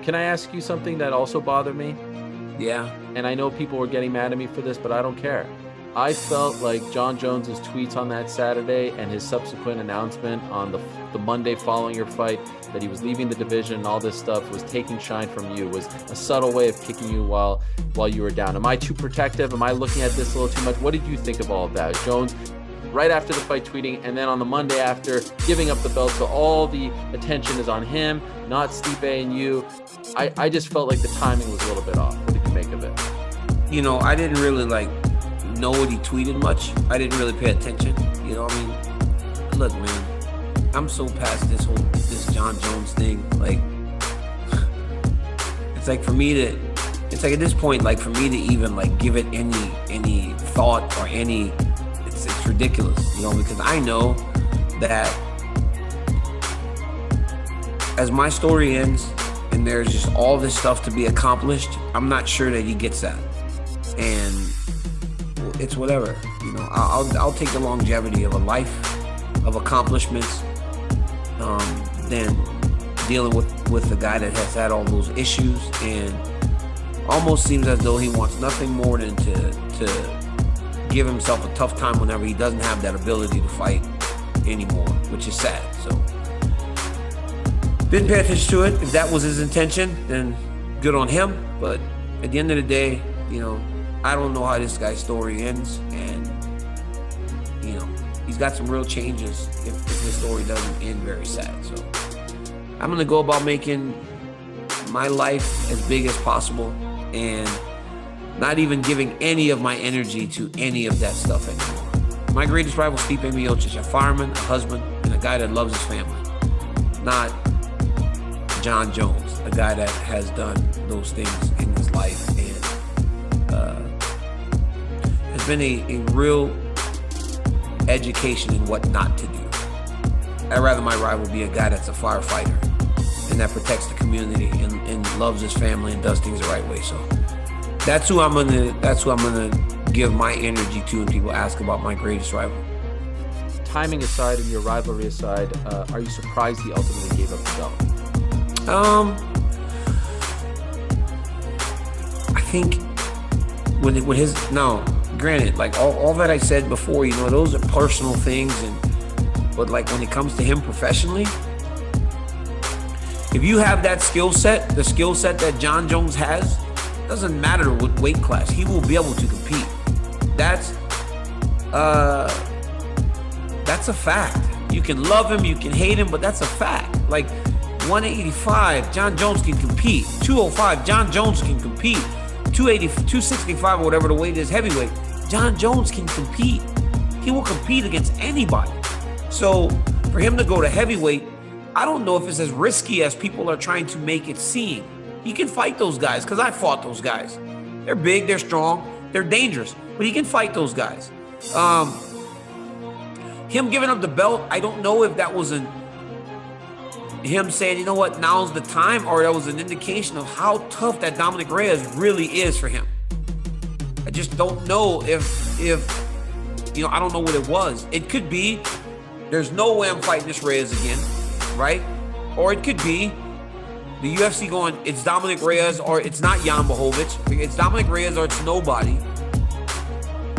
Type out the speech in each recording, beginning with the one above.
can I ask you something that also bothered me? Yeah. And I know people were getting mad at me for this, but I don't care. I felt like Jon Jones's tweets on that Saturday and his subsequent announcement on the Monday following your fight that he was leaving the division and all this stuff was taking shine from you, was a subtle way of kicking you while you were down. Am I too protective? Am I looking at this a little too much? What did you think of all of that? Jones, right after the fight, tweeting, and then on the Monday after, giving up the belt, so all the attention is on him, not Stipe and you. I just felt like the timing was a little bit off. What did you make of it? You know, I didn't really know what he tweeted much. I didn't really pay attention. You know, I mean, look, man, I'm so past this Jon Jones thing. Like, it's like for me to, it's like at this point, like for me to even like give it any thought or any, it's ridiculous, you know, because I know that as my story ends and there's just all this stuff to be accomplished, I'm not sure that he gets that. And it's whatever, you know, I'll take the longevity of a life of accomplishments than dealing with a guy that has had all those issues and almost seems as though he wants nothing more than to give himself a tough time whenever he doesn't have that ability to fight anymore, which is sad. So didn't pay attention to it. If that was his intention, then good on him. But at the end of the day, you know, I don't know how this guy's story ends, and you know, he's got some real changes if his story doesn't end very sad. So I'm gonna go about making my life as big as possible and not even giving any of my energy to any of that stuff anymore. My greatest rival, Stipe Miocic, a fireman, a husband, and a guy that loves his family. Not Jon Jones, a guy that has done those things in his life and has been a real education in what not to do. I'd rather my rival be a guy that's a firefighter and that protects the community and loves his family and does things the right way. So that's who I'm gonna give my energy to when people ask about my greatest rival. Timing aside and your rivalry aside, are you surprised he ultimately gave up the belt? I think with his, no, granted, like all that I said before, you know, those are personal things, but like when it comes to him professionally, if you have that skill set, the skill set that Jon Jones has, doesn't matter what weight class, he will be able to compete. That's a fact. You can love him, you can hate him, but that's a fact. Like 185, Jon Jones can compete. 205, Jon Jones can compete. 280, 265, or whatever the weight is, heavyweight, Jon Jones can compete. He will compete against anybody. So for him to go to heavyweight, I don't know if it's as risky as people are trying to make it seem. He can fight those guys, because I fought those guys. They're big, they're strong, they're dangerous, but he can fight those guys. Him giving up the belt, I don't know if that was him saying, you know what, now's the time, or that was an indication of how tough that Dominic Reyes really is for him. I just don't know if you know, I don't know what it was. It could be, there's no way I'm fighting this Reyes again, right? Or it could be the UFC going, it's Dominic Reyes or it's not Jan Blachowicz. It's Dominic Reyes or it's nobody.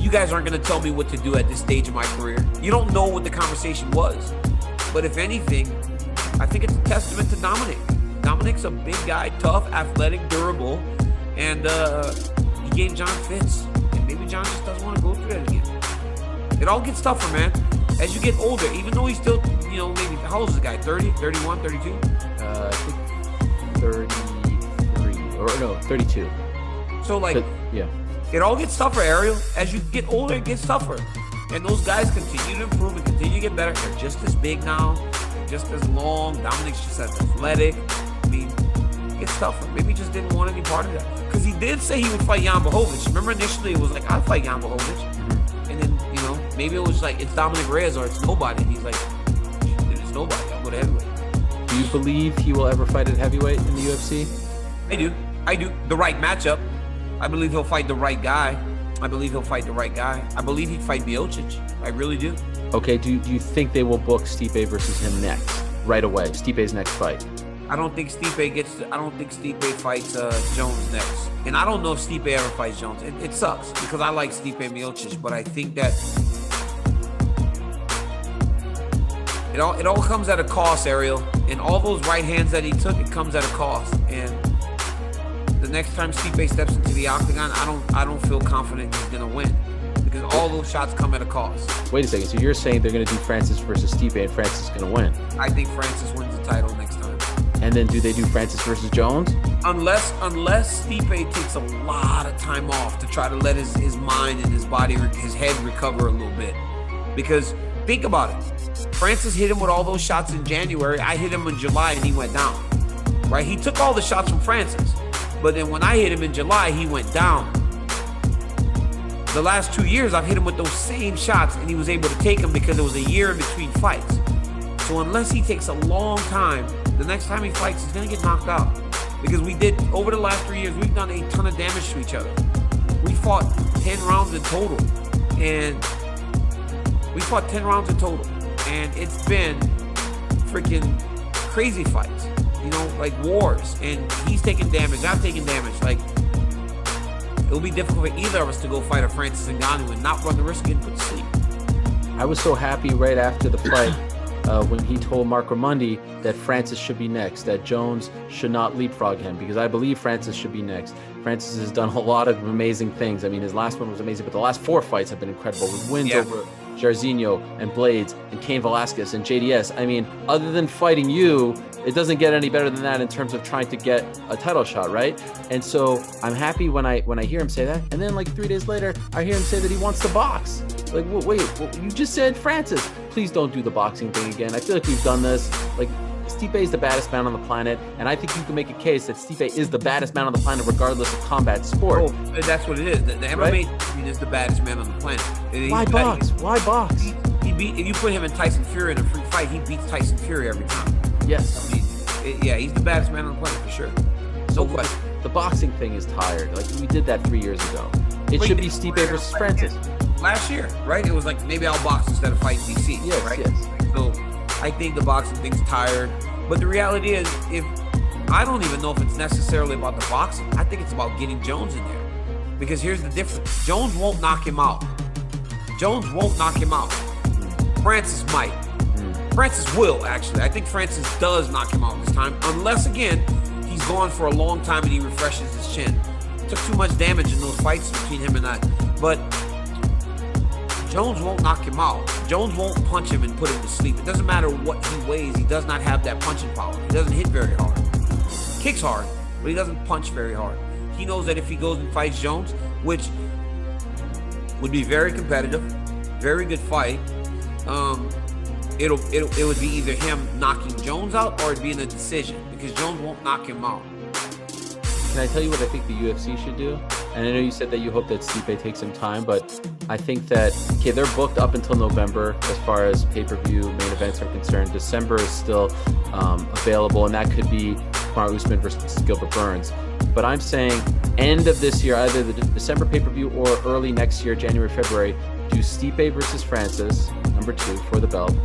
You guys aren't going to tell me what to do at this stage of my career. You don't know what the conversation was. But if anything, I think it's a testament to Dominic. Dominic's a big guy, tough, athletic, durable, and he gave Jon fits. And maybe Jon just doesn't want to go through that again. It all gets tougher, man. As you get older, even though he's still, you know, maybe, how old is this guy? 30, 31, 32? I think 33, or no, 32. So, like, yeah. It all gets tougher, Ariel. As you get older, it gets tougher. And those guys continue to improve and continue to get better. They're just as big now, just as long. Dominic's just as athletic. I mean, it gets tougher. Maybe he just didn't want any part of that. Because he did say he would fight Jan Blachowicz. Remember initially it was like, I'll fight Jan Blachowicz. Mm-hmm. And then, you know, maybe it was like, it's Dominic Reyes or it's nobody. And he's like, it's nobody. I'll go to heavyweight. Do you believe he will ever fight at heavyweight in the UFC? I do. The right matchup. I believe he'll fight the right guy. I believe he'd fight Miocic. I really do. Okay, do you think they will book Stipe versus him next, right away? Stipe's next fight? I don't think Stipe fights Jones next. And I don't know if Stipe ever fights Jones. It sucks because I like Stipe Miocic, but I think that it all comes at a cost, Ariel. And all those right hands that he took, it comes at a cost. And the next time Stipe steps into the octagon, I don't feel confident he's gonna win. Because all those shots come at a cost. Wait a second. So you're saying they're going to do Francis versus Stipe and Francis is going to win? I think Francis wins the title next time. And then do they do Francis versus Jones? Unless Stipe takes a lot of time off to try to let his mind and his body, his head recover a little bit. Because think about it. Francis hit him with all those shots in January. I hit him in July and he went down. Right? He took all the shots from Francis. But then when I hit him in July, he went down. The last 2 years, I've hit him with those same shots and he was able to take them because there was a year in between fights. So unless he takes a long time, the next time he fights, he's gonna get knocked out. Because over the last 3 years, we've done a ton of damage to each other. We fought 10 rounds in total. And it's been freaking crazy fights, like wars. And he's taking damage, I've taken damage. Like, it'll be difficult for either of us to go fight a Francis Ngannou and not run the risk of getting put to sleep. I was so happy right after the fight when he told Mark Raimondi that Francis should be next, that Jones should not leapfrog him, because I believe Francis should be next. Francis has done a lot of amazing things. I mean, his last one was amazing, but the last 4 fights have been incredible with wins over Jairzinho and Blades and Cain Velasquez and JDS. I mean, other than fighting you, it doesn't get any better than that in terms of trying to get a title shot, right? And so I'm happy when I hear him say that. And then like 3 days later, I hear him say that he wants to box. Like, wait, you just said Francis. Please don't do the boxing thing again. I feel like we've done this. Like, Stipe is the baddest man on the planet, and I think you can make a case that Stipe is the baddest man on the planet regardless of combat sport. Oh, that's what it is. The MMA champion is the baddest man on the planet. Why box? Why box? If you put him and Tyson Fury in a free fight, he beats Tyson Fury every time. Yes. I mean, he's the baddest man on the planet for sure. So the boxing thing is tired. Like, we did that 3 years ago. It should be Stipe versus Francis. Last year, right? It was like, maybe I'll box instead of fighting DC. Yes, right? yes. So I think the boxing thing's tired. But the reality is, I don't even know if it's necessarily about the boxing. I think it's about getting Jones in there. Because here's the difference. Jones won't knock him out. Francis might. Francis will, actually. I think Francis does knock him out this time. Unless, again, he's gone for a long time and he refreshes his chin. Took too much damage in those fights between him and I. But Jones won't knock him out. Jones won't punch him and put him to sleep. It doesn't matter what he weighs. He does not have that punching power. He doesn't hit very hard. Kicks hard, but he doesn't punch very hard. He knows that if he goes and fights Jones, which would be very competitive, very good fight, it would be either him knocking Jones out or it'd be in a decision, because Jones won't knock him out. Can I tell you what I think the UFC should do? And I know you said that you hope that Stipe takes some time, but I think that, okay, they're booked up until November as far as pay-per-view main events are concerned. December is still available, and that could be Kamaru Usman versus Gilbert Burns. But I'm saying end of this year, either the December pay-per-view or early next year, January, February, do Stipe versus Francis, number 2 for the belt.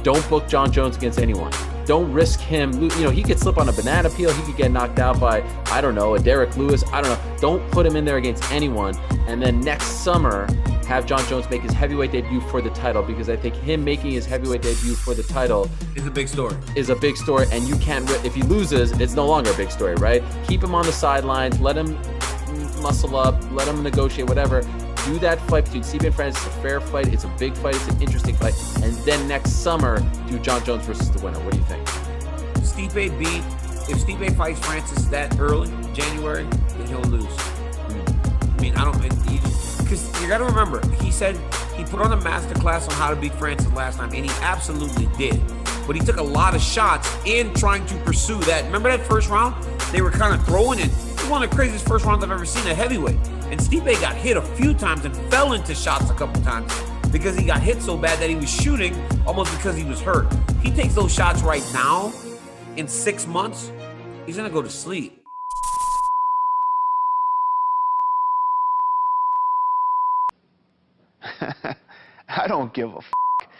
Don't book Jon Jones against anyone. Don't risk him. He could slip on a banana peel. He could get knocked out by, I don't know, a Derek Lewis. I don't know. Don't put him in there against anyone. And then next summer, have Jon Jones make his heavyweight debut for the title, because I think him making his heavyweight debut for the title is a big story. And you can't, if he loses, it's no longer a big story, right? Keep him on the sidelines. Let him muscle up. Let him negotiate, whatever. Do that fight between Stipe and Francis. It's a fair fight. It's a big fight. It's an interesting fight. And then next summer, do Jon Jones versus the winner. What do you think? If Stipe fights Francis that early, January, then he'll lose. I mean, because you got to remember, he said he put on a masterclass on how to beat Francis last time, and he absolutely did. But he took a lot of shots in trying to pursue that. Remember that first round? They were kind of throwing it. It was one of the craziest first rounds I've ever seen at heavyweight. And Stipe got hit a few times and fell into shots a couple times because he got hit so bad that he was shooting almost because he was hurt. He takes those shots right now, in 6 months, he's going to go to sleep. I don't give a